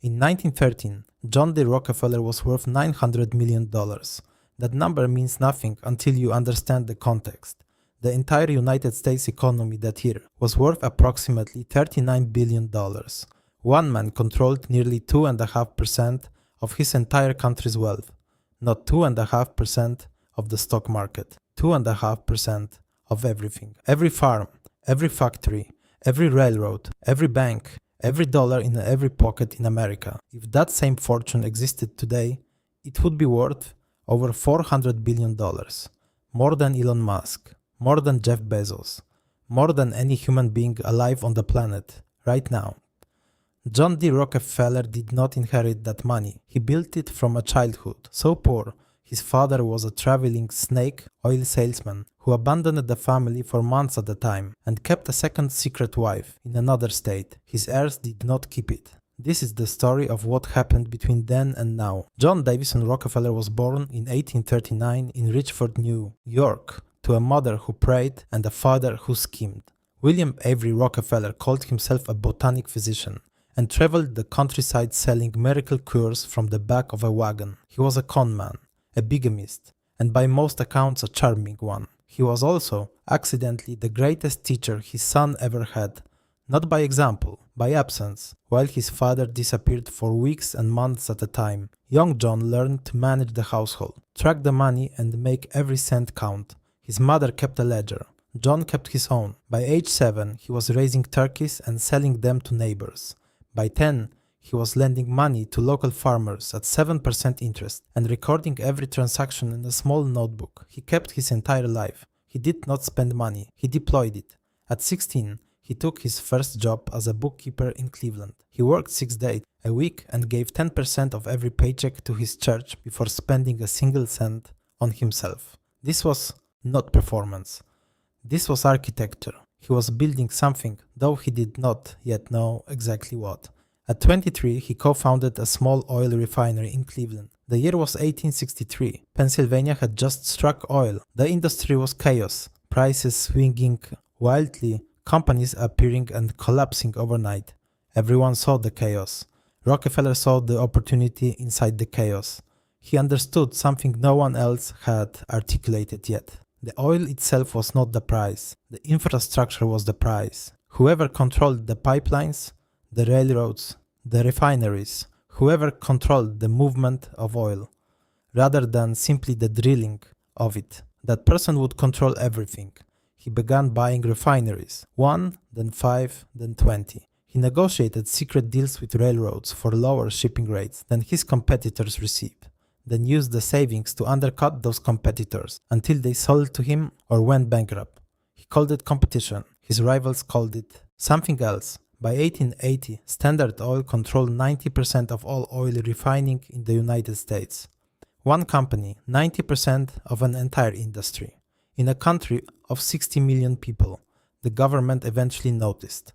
In 1913, John D. Rockefeller was worth $900 million. That number means nothing until you understand the context. The entire United States economy that year was worth approximately $39 billion. One man controlled nearly 2.5% of his entire country's wealth. Not 2.5% of the stock market, 2.5% of everything. Every farm, every factory, every railroad, every bank, every dollar in every pocket in America. If that same fortune existed today, it would be worth over $400 billion. More than Elon Musk, more than Jeff Bezos, more than any human being alive on the planet right now. John D. Rockefeller did not inherit that money. He built it from a childhood so poor. His father was a traveling snake oil salesman who abandoned the family for months at a time and kept a second secret wife in another state. His heirs did not keep it. This is the story of what happened between then and now. John Davison Rockefeller was born in 1839 in Richford, New York, to a mother who prayed and a father who schemed. William Avery Rockefeller called himself a botanic physician and traveled the countryside selling miracle cures from the back of a wagon. He was a con man, a bigamist, and by most accounts a charming one. He was also, accidentally, the greatest teacher his son ever had, not by example, by absence. While his father disappeared for weeks and months at a time, young John learned to manage the household, track the money and make every cent count. His mother kept a ledger. John kept his own. By age 7, he was raising turkeys and selling them to neighbors. By 10, he was lending money to local farmers at 7% interest and recording every transaction in a small notebook. He kept his entire life. He did not spend money. He deployed it. At 16, he took his first job as a bookkeeper in Cleveland. He worked 6 days a week and gave 10% of every paycheck to his church before spending a single cent on himself. This was not performance. This was architecture. He was building something, though he did not yet know exactly what. At 23, he co-founded a small oil refinery in Cleveland. The year was 1863. Pennsylvania had just struck oil. The industry was chaos, prices swinging wildly, companies appearing and collapsing overnight. Everyone saw the chaos. Rockefeller saw the opportunity inside the chaos. He understood something no one else had articulated yet. The oil itself was not the prize. The infrastructure was the prize. Whoever controlled the pipelines, the railroads, the refineries, whoever controlled the movement of oil, rather than simply the drilling of it, that person would control everything. He began buying refineries, 1, then 5, then 20. He negotiated secret deals with railroads for lower shipping rates than his competitors received, then used the savings to undercut those competitors until they sold to him or went bankrupt. He called it competition. His rivals called it something else. By 1880, Standard Oil controlled 90% of all oil refining in the United States. One company, 90% of an entire industry. In a country of 60 million people, the government eventually noticed.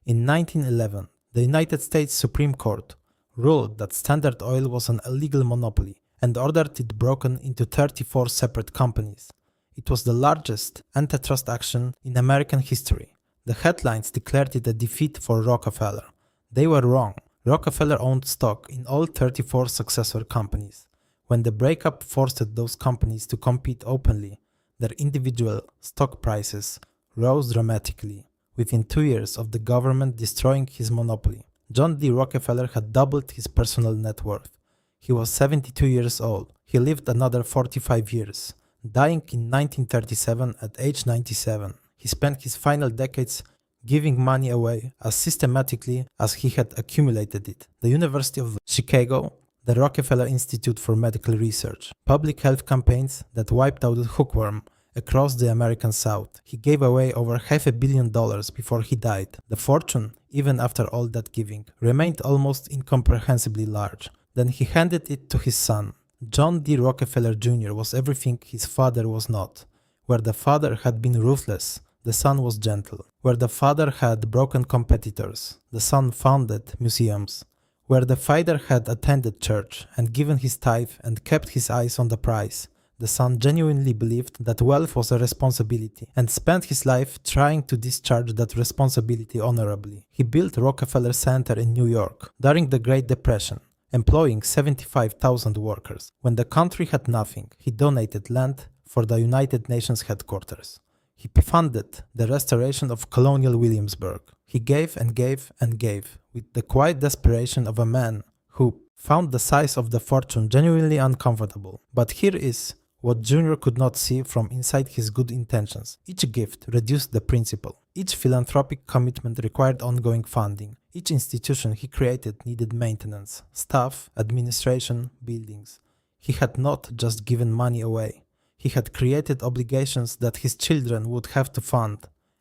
In 1911, the United States Supreme Court ruled that Standard Oil was an illegal monopoly and ordered it broken into 34 separate companies. It was the largest antitrust action in American history. The headlines declared it a defeat for Rockefeller. They were wrong. Rockefeller owned stock in all 34 successor companies. When the breakup forced those companies to compete openly, their individual stock prices rose dramatically, within 2 years of the government destroying his monopoly. John D. Rockefeller had doubled his personal net worth. He was 72 years old. He lived another 45 years, dying in 1937 at age 97. He spent his final decades giving money away as systematically as he had accumulated it. The University of Chicago, the Rockefeller Institute for Medical Research, public health campaigns that wiped out the hookworm across the American South. He gave away over $500 million before he died. The fortune, even after all that giving, remained almost incomprehensibly large. Then he handed it to his son. John D. Rockefeller Jr. was everything his father was not. Where the father had been ruthless, the son was gentle. Where the father had broken competitors, the son founded museums. Where the father had attended church and given his tithe and kept his eyes on the prize, The son genuinely believed that wealth was a responsibility and spent his life trying to discharge that responsibility honorably. He built Rockefeller Center in New York during the Great Depression, employing 75,000 workers. When the country had nothing, he donated land for the United Nations headquarters. He funded the restoration of colonial Williamsburg. He gave and gave and gave, with the quiet desperation of a man who found the size of the fortune genuinely uncomfortable. But here is what Junior could not see from inside his good intentions. Each gift reduced the principal. Each philanthropic commitment required ongoing funding. Each institution he created needed maintenance, staff, administration, buildings. He had not just given money away. He had created obligations that his children would have to fund,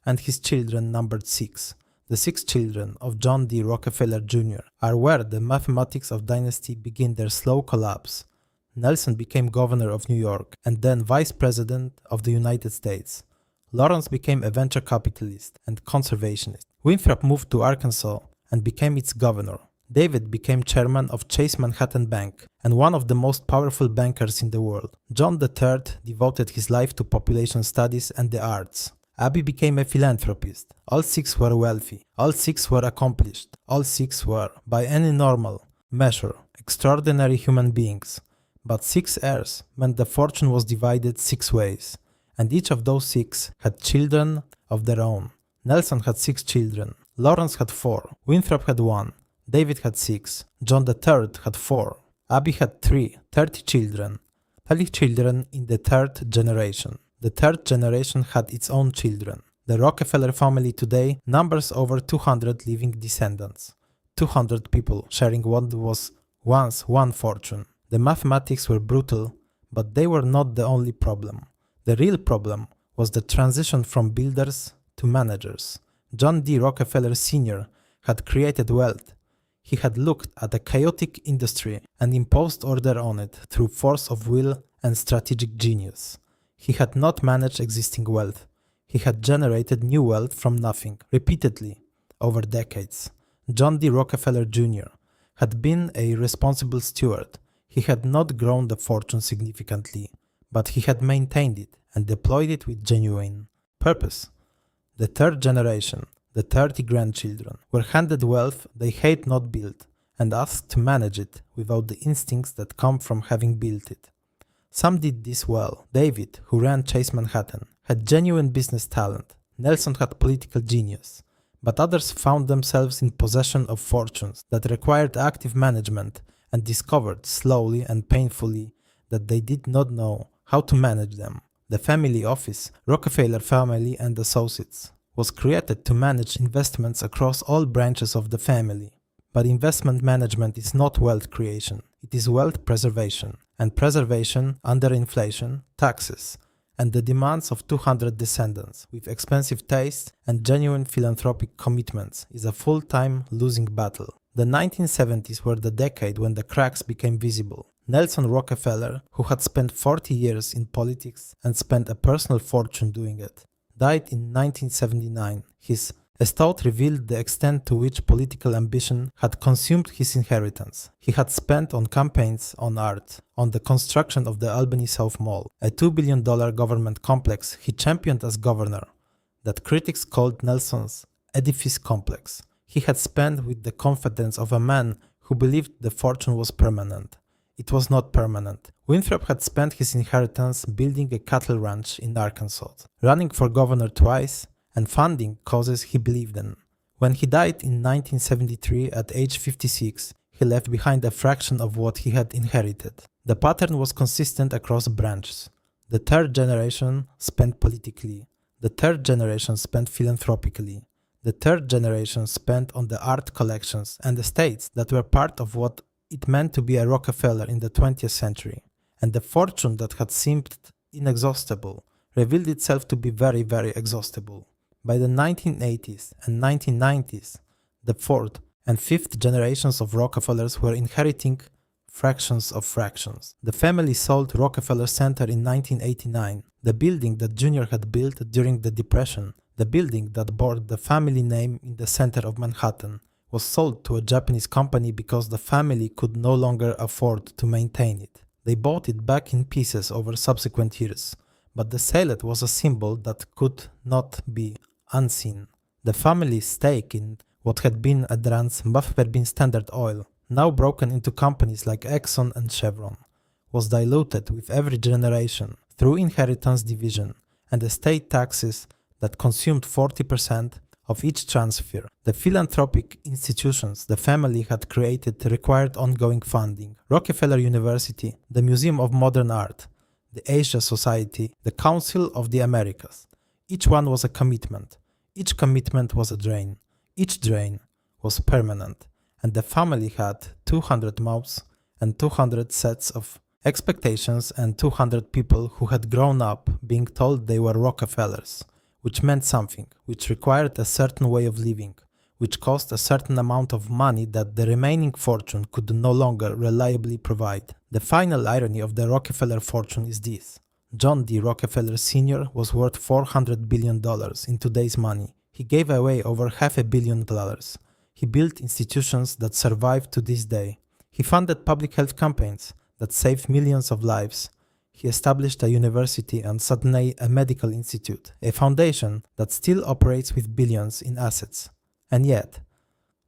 and his children numbered 6. The 6 children of John D. Rockefeller Jr. are where the mathematics of dynasty begin their slow collapse. Nelson became governor of New York and then vice president of the United States. Lawrence became a venture capitalist and conservationist. Winthrop moved to Arkansas and became its governor. David became chairman of Chase Manhattan Bank and one of the most powerful bankers in the world. John III devoted his life to population studies and the arts. Abby became a philanthropist. All 6 were wealthy. All 6 were accomplished. All 6 were, by any normal measure, extraordinary human beings. But 6 heirs meant the fortune was divided 6 ways, and each of those 6 had children of their own. Nelson had 6 children. Lawrence had 4. Winthrop had 1. David had 6. John III had 4. Abby had 3, 30 children. 30 children in the 3rd generation. The 3rd generation had its own children. The Rockefeller family today numbers over 200 living descendants. 200 people sharing what was once one fortune. The mathematics were brutal, but they were not the only problem. The real problem was the transition from builders to managers. John D. Rockefeller Sr. had created wealth. He had looked at a chaotic industry and imposed order on it through force of will and strategic genius. He had not managed existing wealth. He had generated new wealth from nothing, repeatedly, over decades. John D. Rockefeller Jr. had been a responsible steward. He had not grown the fortune significantly, but he had maintained it and deployed it with genuine purpose. The 3rd generation, the 30 grandchildren, were handed wealth they had not built and asked to manage it without the instincts that come from having built it. Some did this well. David, who ran Chase Manhattan, had genuine business talent. Nelson had political genius. But others found themselves in possession of fortunes that required active management and discovered slowly and painfully that they did not know how to manage them. The family office, Rockefeller Family and Associates, was created to manage investments across all branches of the family. But investment management is not wealth creation, it is wealth preservation, and preservation under inflation, taxes, and the demands of 200 descendants with expensive taste and genuine philanthropic commitments is a full-time losing battle. The 1970s were the decade when the cracks became visible. Nelson Rockefeller, who had spent 40 years in politics and spent a personal fortune doing it, died in 1979. His estate revealed the extent to which political ambition had consumed his inheritance. He had spent on campaigns, on art, on the construction of the Albany South Mall, a $2 billion government complex he championed as governor, that critics called Nelson's edifice complex. He had spent with the confidence of a man who believed the fortune was permanent. It was not permanent. Winthrop had spent his inheritance building a cattle ranch in Arkansas, running for governor twice, and funding causes he believed in. When he died in 1973 at age 56, he left behind a fraction of what he had inherited. The pattern was consistent across branches. The 3rd generation spent politically. The 3rd generation spent philanthropically. The 3rd generation spent on the art collections and estates that were part of what it meant to be a Rockefeller in the 20th century. And the fortune that had seemed inexhaustible revealed itself to be very, very exhaustible. By the 1980s and 1990s, the 4th and 5th generations of Rockefellers were inheriting fractions of fractions. The family sold Rockefeller Center in 1989, the building that Junior had built during the Depression. The building that bore the family name in the center of Manhattan was sold to a Japanese company because the family could no longer afford to maintain it. They bought it back in pieces over subsequent years, but the sale was a symbol that could not be unseen. The family's stake in what had been Standard Oil, now broken into companies like Exxon and Chevron, was diluted with every generation through inheritance division and estate taxes that consumed 40% of each transfer. The philanthropic institutions the family had created required ongoing funding. Rockefeller University, the Museum of Modern Art, the Asia Society, the Council of the Americas. Each one was a commitment. Each commitment was a drain. Each drain was permanent. And the family had 200 mouths and 200 sets of expectations and 200 people who had grown up being told they were Rockefellers, which meant something, which required a certain way of living, which cost a certain amount of money that the remaining fortune could no longer reliably provide. The final irony of the Rockefeller fortune is this. John D. Rockefeller Sr. was worth $400 billion in today's money. He gave away over $500 million. He built institutions that survive to this day. He funded public health campaigns that saved millions of lives. He established a university and suddenly a medical institute, a foundation that still operates with billions in assets. And yet,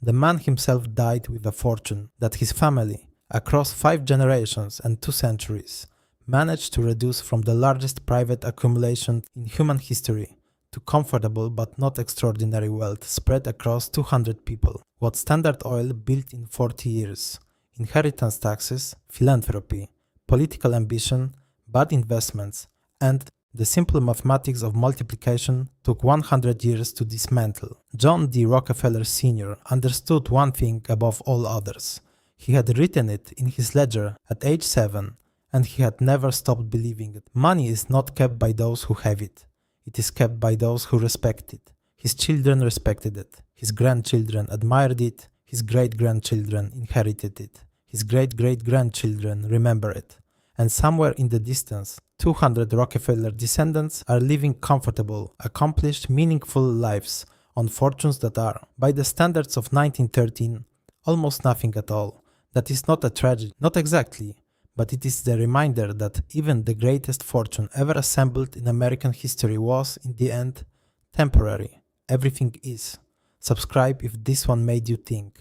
the man himself died with a fortune that his family, across 5 generations and 2 centuries, managed to reduce from the largest private accumulation in human history to comfortable but not extraordinary wealth spread across 200 people. What Standard Oil built in 40 years, inheritance taxes, philanthropy, political ambition, bad investments, and the simple mathematics of multiplication took 100 years to dismantle. John D. Rockefeller Sr. understood one thing above all others. He had written it in his ledger at age 7, and he had never stopped believing it. Money is not kept by those who have it. It is kept by those who respect it. His children respected it. His grandchildren admired it. His great-grandchildren inherited it. His great-great-grandchildren remember it. And somewhere in the distance, 200 Rockefeller descendants are living comfortable, accomplished, meaningful lives on fortunes that are, by the standards of 1913, almost nothing at all. That is not a tragedy, not exactly, but it is the reminder that even the greatest fortune ever assembled in American history was, in the end, temporary. Everything is. Subscribe if this one made you think.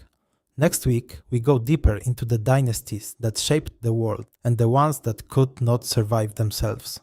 Next week, we go deeper into the dynasties that shaped the world and the ones that could not survive themselves.